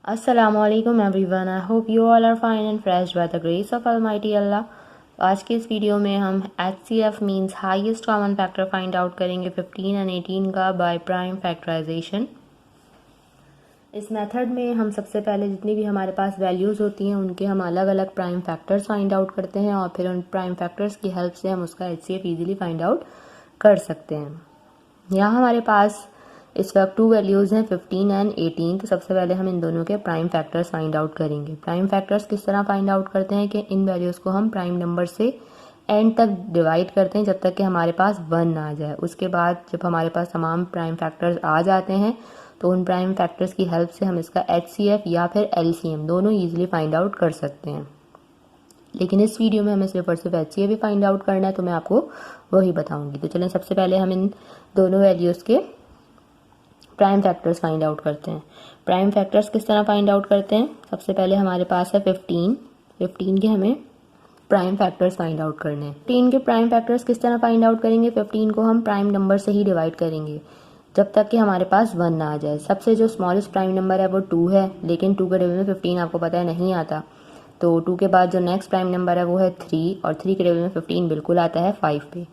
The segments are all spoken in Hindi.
Assalamualaikum everyone. I hope you all are fine and fresh by the grace of Almighty Allah. आज के इस वीडियो में हम HCF means highest common factor find out करेंगे 15 और 18 का बाय प्राइम फैक्टराइजेशन। इस मेथड में हम सबसे पहले जितनी भी हमारे पास वैल्यूज़ होती हैं उनके हम अलग अलग प्राइम फैक्टर्स फाइंड आउट करते हैं और फिर उन प्राइम फैक्टर्स की हेल्प से हम उसका HCF ईजिली फाइंड आउट कर सकते हैं। यहाँ हमारे पास इस वक्त 2 वैल्यूज़ हैं 15 एंड 18। तो सबसे पहले हम इन दोनों के प्राइम फैक्टर्स फाइंड आउट करेंगे। प्राइम फैक्टर्स किस तरह फाइंड आउट करते हैं कि इन वैल्यूज़ को हम प्राइम नंबर से एंड तक डिवाइड करते हैं जब तक कि हमारे पास 1 ना आ जाए। उसके बाद जब हमारे पास तमाम प्राइम फैक्टर्स आ जाते हैं तो उन प्राइम फैक्टर्स की हेल्प से हम इसका HCF या फिर LCM दोनों ईजिली फाइंड आउट कर सकते हैं। लेकिन इस वीडियो में हमें सिर्फ और सिर्फ HCF भी फाइंड आउट करना है, तो मैं आपको वही बताऊंगी। तो चलें सबसे पहले हम इन दोनों वैल्यूज़ के प्राइम फैक्टर्स फाइंड आउट करते हैं। प्राइम फैक्टर्स किस तरह फाइंड आउट करते हैं? सबसे पहले हमारे पास है 15 के हमें प्राइम फैक्टर्स फाइंड आउट करने हैं। 15 के प्राइम फैक्टर्स किस तरह फाइंड आउट करेंगे? 15 को हम प्राइम नंबर से ही डिवाइड करेंगे जब तक कि हमारे पास 1 ना आ जाए। सबसे जो स्मॉलेस्ट प्राइम नंबर है वो 2 है, लेकिन 2 के टेबल में 15 आपको पता है नहीं आता। तो 2 के बाद जो नेक्स्ट प्राइम नंबर है वो है 3 और 3 के टेबल में 15 बिल्कुल आता है 5 पे।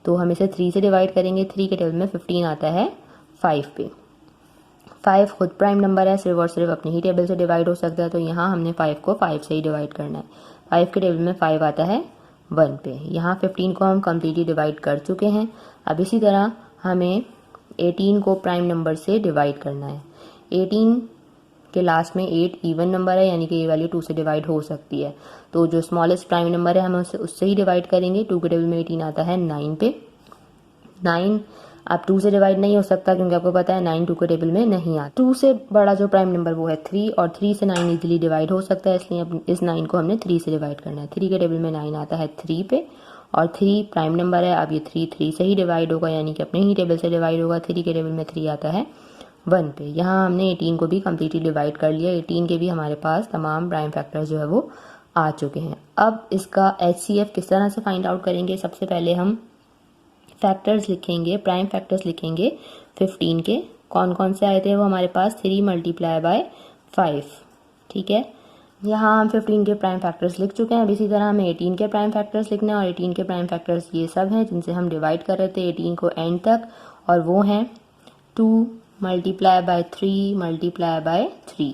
तो हम इसे 3 से डिवाइड करेंगे। 3 के टेबल में 15 आता है 5 पे। 5 खुद प्राइम नंबर है, सिर्फ और सिर्फ अपनी ही टेबल से डिवाइड हो सकता है। तो यहाँ हमने 5 को 5 से ही डिवाइड करना है। 5 के टेबल में 5 आता है 1 पे। यहाँ 15 को हम कम्प्लीटली डिवाइड कर चुके हैं। अब इसी तरह हमें 18 को प्राइम नंबर से डिवाइड करना है। 18 के लास्ट में 8 इवन नंबर है, यानी कि ये वैल्यू 2 से डिवाइड हो सकती है। तो जो स्मॉलेस्ट प्राइम नंबर है हम उससे ही डिवाइड करेंगे। 2 के टेबल में 18 आता है 9 पे। 9 अब 2 से डिवाइड नहीं हो सकता क्योंकि आपको पता है 9 2 के टेबल में नहीं आता। 2 से बड़ा जो प्राइम नंबर वो है 3 और 3 से 9 इजीली डिवाइड हो सकता है, इसलिए अब इस 9 को हमने 3 से डिवाइड करना है। 3 के टेबल में 9 आता है 3 पे और 3 प्राइम नंबर है। अब ये 3 से ही डिवाइड होगा, यानी कि अपने ही टेबल से डिवाइड होगा। 3 के टेबल में 3 आता है 1 पे। यहाँ हमने 18 को भी कम्प्लीटली डिवाइड कर लिया। 18 के भी हमारे पास तमाम प्राइम फैक्टर्स जो है वो आ चुके हैं। अब इसका HCF किस तरह से फाइंड आउट करेंगे? सबसे पहले हम फैक्टर्स लिखेंगे, प्राइम फैक्टर्स लिखेंगे 15 के। कौन कौन से आए थे वो हमारे पास? 3 मल्टीप्लाई बाय 5। ठीक है, यहाँ हम 15 के प्राइम फैक्टर्स लिख चुके हैं। अब इसी तरह हमें 18 के प्राइम फैक्टर्स लिखने हैं और 18 के प्राइम फैक्टर्स ये सब हैं जिनसे हम डिवाइड कर रहे थे 18 को एंड तक, और वो हैं 2 मल्टीप्लाई बाय 3 मल्टीप्लाई बाय 3।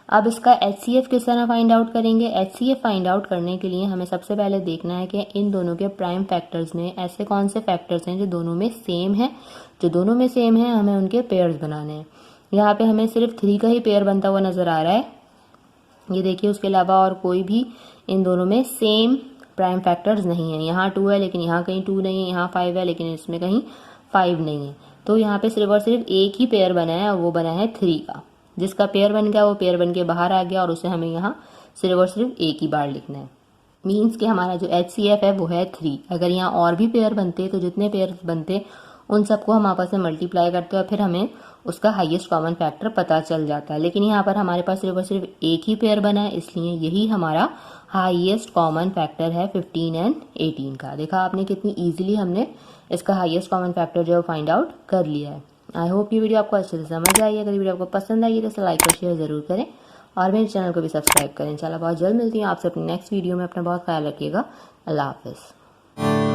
अब इसका HCF किस तरह फाइंड आउट करेंगे? HCF फाइंड आउट करने के लिए हमें सबसे पहले देखना है कि इन दोनों के प्राइम फैक्टर्स में ऐसे कौन से फैक्टर्स हैं जो दोनों में सेम है। जो दोनों में सेम है हमें उनके पेयर्स बनाने हैं। यहाँ पे हमें सिर्फ 3 का ही पेयर बनता हुआ नजर आ रहा है, ये देखिए। उसके अलावा और कोई भी इन दोनों में सेम प्राइम फैक्टर्स नहीं है। यहाँ 2 है लेकिन यहाँ कहीं 2 नहीं है, यहाँ 5 है लेकिन इसमें कहीं 5 नहीं है। तो यहाँ पे सिर्फ और सिर्फ एक ही पेयर बना है और वो बना है 3 का। जिसका पेयर बन गया वो पेयर बन के बाहर आ गया और उसे हमें यहाँ सिर्फ और सिर्फ एक ही बार लिखना है। मीन्स कि हमारा जो HCF है वो है 3। अगर यहाँ और भी पेयर बनते तो जितने पेयर बनते उन सबको हम आपस में मल्टीप्लाई करते और फिर हमें उसका हाईएस्ट कॉमन फैक्टर पता चल जाता है। लेकिन यहाँ पर हमारे पास सिर्फ और सिर्फ एक ही पेयर बना है, इसलिए यही हमारा हाईएस्ट कॉमन फैक्टर है 15 एंड 18 का। देखा आपने कितनी ईजिली हमने इसका हाईएस्ट कॉमन फैक्टर जो है फाइंड आउट कर लिया है। आई होप ये वीडियो आपको अच्छे से समझ आई है। अगर वीडियो आपको पसंद आई है तो इसे लाइक और शेयर जरूर करें और मेरे चैनल को भी सब्सक्राइब करें। इंशाल्लाह बहुत जल्द मिलती हूँ आपसे अपनी नेक्स्ट वीडियो में। अपना बहुत ख्याल रखिएगा। अल्लाह हाफिज़।